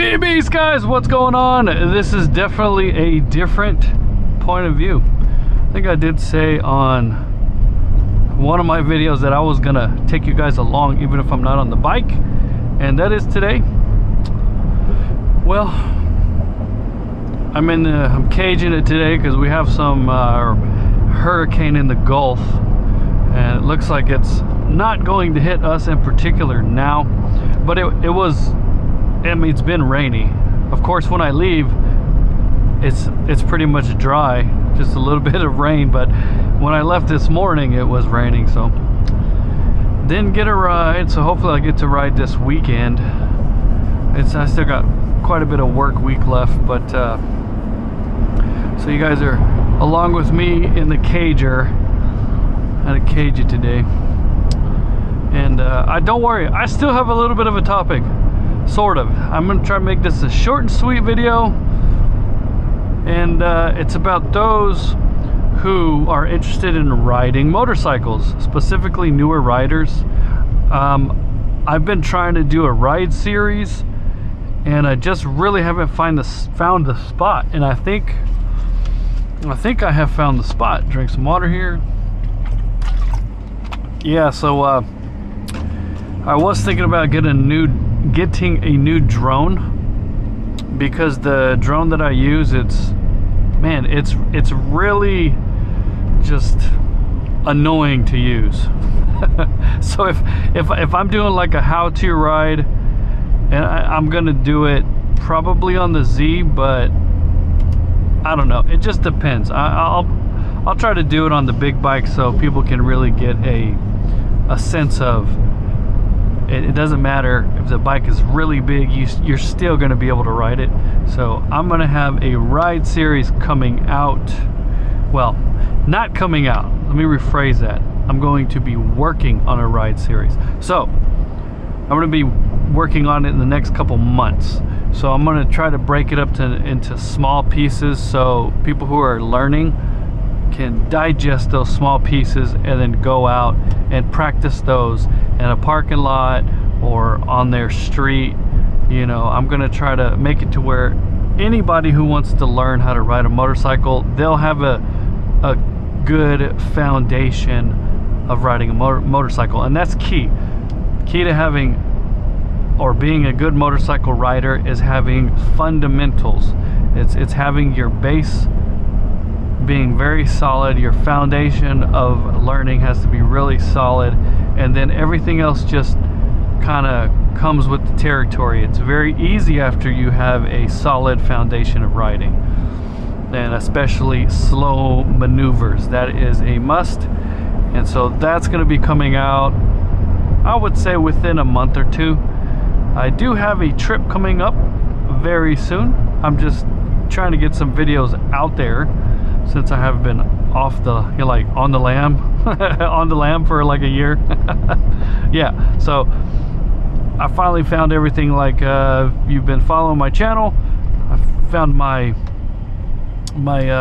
Vbeast guys, what's going on? This is definitely a different point of view. I think I did say on one of my videos that I was gonna take you guys along even if I'm not on the bike, and that is today. Well, I'm caging it today because we have some hurricane in the Gulf, and it looks like it's not going to hit us in particular now, but it's been rainy. Of course, when I leave, it's pretty much dry, just a little bit of rain, but when I left this morning, it was raining, so didn't get a ride. So hopefully I get to ride this weekend. I still got quite a bit of work week left, but so you guys are along with me in the cager. I had to cage it today, and don't worry, I still have a little bit of a topic. Sort of. I'm gonna try to make this a short and sweet video, and it's about those who are interested in riding motorcycles, specifically newer riders. I've been trying to do a ride series, and I just really haven't found the spot, and I think I have found the spot. Drink some water here. Yeah, so I was thinking about getting a new drone, because the drone that I use, it's really just annoying to use. So if I'm doing like a how-to ride, and I'm gonna do it probably on the Z, but I don't know, it just depends. I'll try to do it on the big bike so people can really get a sense of it doesn't matter if the bike is really big, you're still going to be able to ride it. So I'm going to have a ride series coming out. Well, not coming out. Let me rephrase that. I'm going to be working on a ride series. So I'm going to be working on it in the next couple months. So I'm going to try to break it up into small pieces so people who are learning can digest those small pieces and then go out and practice those in a parking lot or on their street. You know, I'm gonna try to make it to where anybody who wants to learn how to ride a motorcycle, they'll have a good foundation of riding a motorcycle, and that's key to having or being a good motorcycle rider is having fundamentals. It's having your base being very solid. Your foundation of learning has to be really solid, and then everything else just kind of comes with the territory. It's very easy after you have a solid foundation of riding, and especially slow maneuvers. That is a must, and so that's going to be coming out, I would say, within a month or two. I do have a trip coming up very soon. I'm just trying to get some videos out there since I have been off the, on the lam on the lam for like a year. Yeah, so I finally found everything. Like you've been following my channel, I found my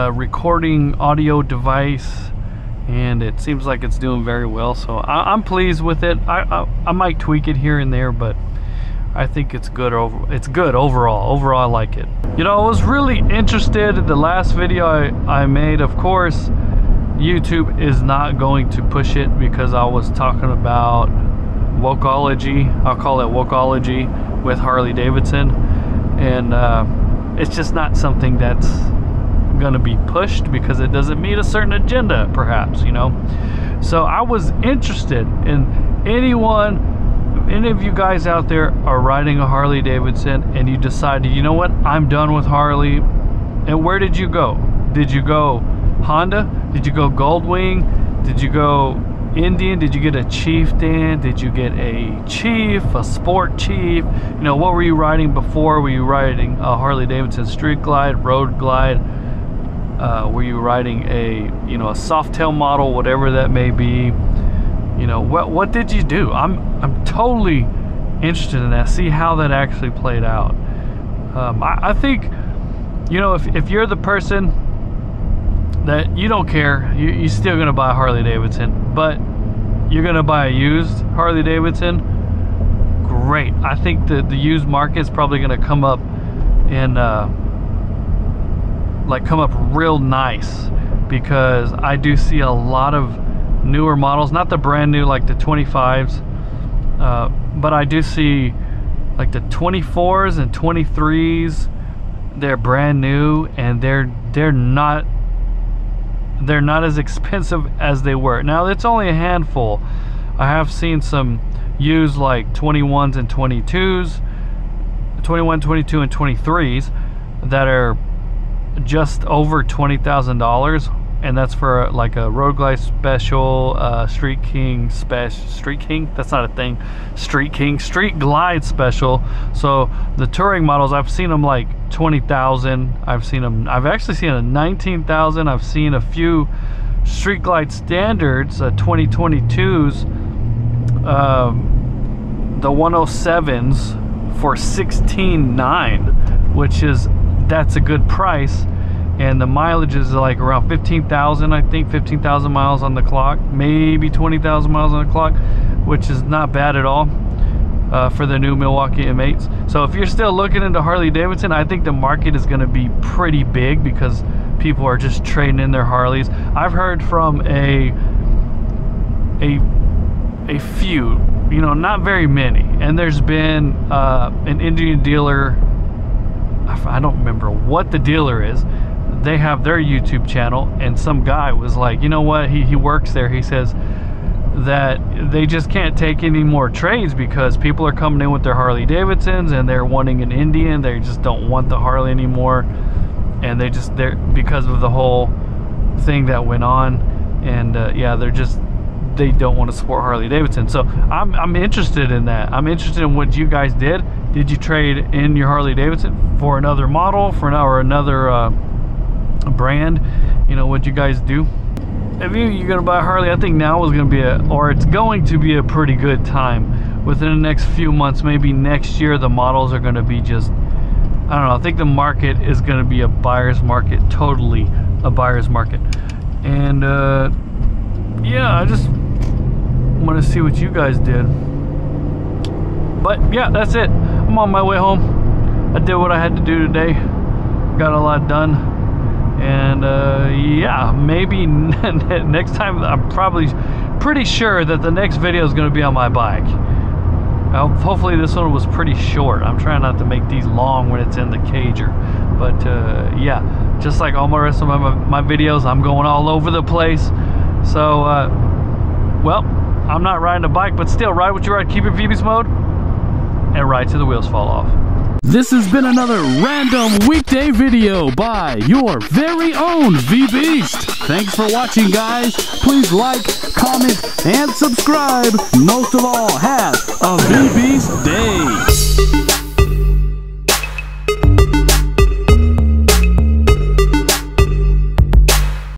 recording audio device, and it seems like it's doing very well, so I'm pleased with it. I might tweak it here and there, but I think it's good overall. Overall, I like it. You know, I was really interested in the last video I made. Of course, YouTube is not going to push it because I was talking about wokeology. I'll call it wokeology with Harley Davidson, and it's just not something that's going to be pushed because it doesn't meet a certain agenda, perhaps, you know. So I was interested in any of you guys out there are riding a Harley Davidson and you decided, you know what, I'm done with Harley. And where did you go? Did you go Honda? Did you go Goldwing? Did you go Indian? Did you get a Chieftain? Did you get a Chief, a Sport Chief? You know, what were you riding before? Were you riding a Harley Davidson Street Glide, Road Glide? Were you riding a Softail model, whatever that may be? You know, what did you do? I'm totally interested in that. See how that actually played out. I think, you know, if you're the person that you don't care, you're still gonna buy a Harley Davidson, but you're gonna buy a used Harley Davidson, great. I think the used market is probably gonna come up and like come up real nice, because I do see a lot of newer models, not the brand new like the 25s, but I do see like the 24s and 23s. They're brand new, and they're not as expensive as they were. Now it's only a handful. I have seen some used like 21s and 22s, 21, 22, and 23s that are just over $20,000, and that's for like a Road Glide special, Street King special. Street King? That's not a thing. Street King, Street Glide special. So the touring models, I've seen them like 20,000. I've actually seen a 19,000. I've seen a few Street Glide standards, 2022s, the 107s for $16,900, which that's a good price. And the mileage is like around 15,000, I think, 15,000 miles on the clock, maybe 20,000 miles on the clock, which is not bad at all for the new Milwaukee M8s. So if you're still looking into Harley Davidson, I think the market is going to be pretty big, because people are just trading in their Harleys. I've heard from a few, you know, not very many, and there's been an Indian dealer. I don't remember what the dealer is. They have their YouTube channel, and some guy was like, you know what, he works there. He says that they just can't take any more trades because people are coming in with their Harley Davidsons and they're wanting an Indian. They just don't want the Harley anymore, and they're because of the whole thing that went on, and yeah, they don't want to support Harley Davidson. So I'm interested in that. I'm interested in what you guys did. Did you trade in your Harley Davidson for another model, for another brand? You know, what'd you guys do? If you're gonna buy a Harley, I think now is gonna be it's going to be a pretty good time. Within the next few months, maybe next year, the models are gonna be just, I don't know, I think the market is gonna be a buyer's market, totally a buyer's market. And yeah, I just want to see what you guys did. But yeah, that's it. I'm on my way home. I did what I had to do today. Got a lot done. And yeah, maybe next time, I'm probably pretty sure that the next video is going to be on my bike. Hopefully this one was pretty short. I'm trying not to make these long when it's in the cager. But yeah, just like all my rest of my videos, I'm going all over the place. So well, I'm not riding a bike, but still, ride what you ride, keep it Vbeast mode, and ride till the wheels fall off. This has been another random weekday video by your very own Vbeast. Thanks for watching, guys. Please like, comment, and subscribe. Most of all, have a Vbeast day.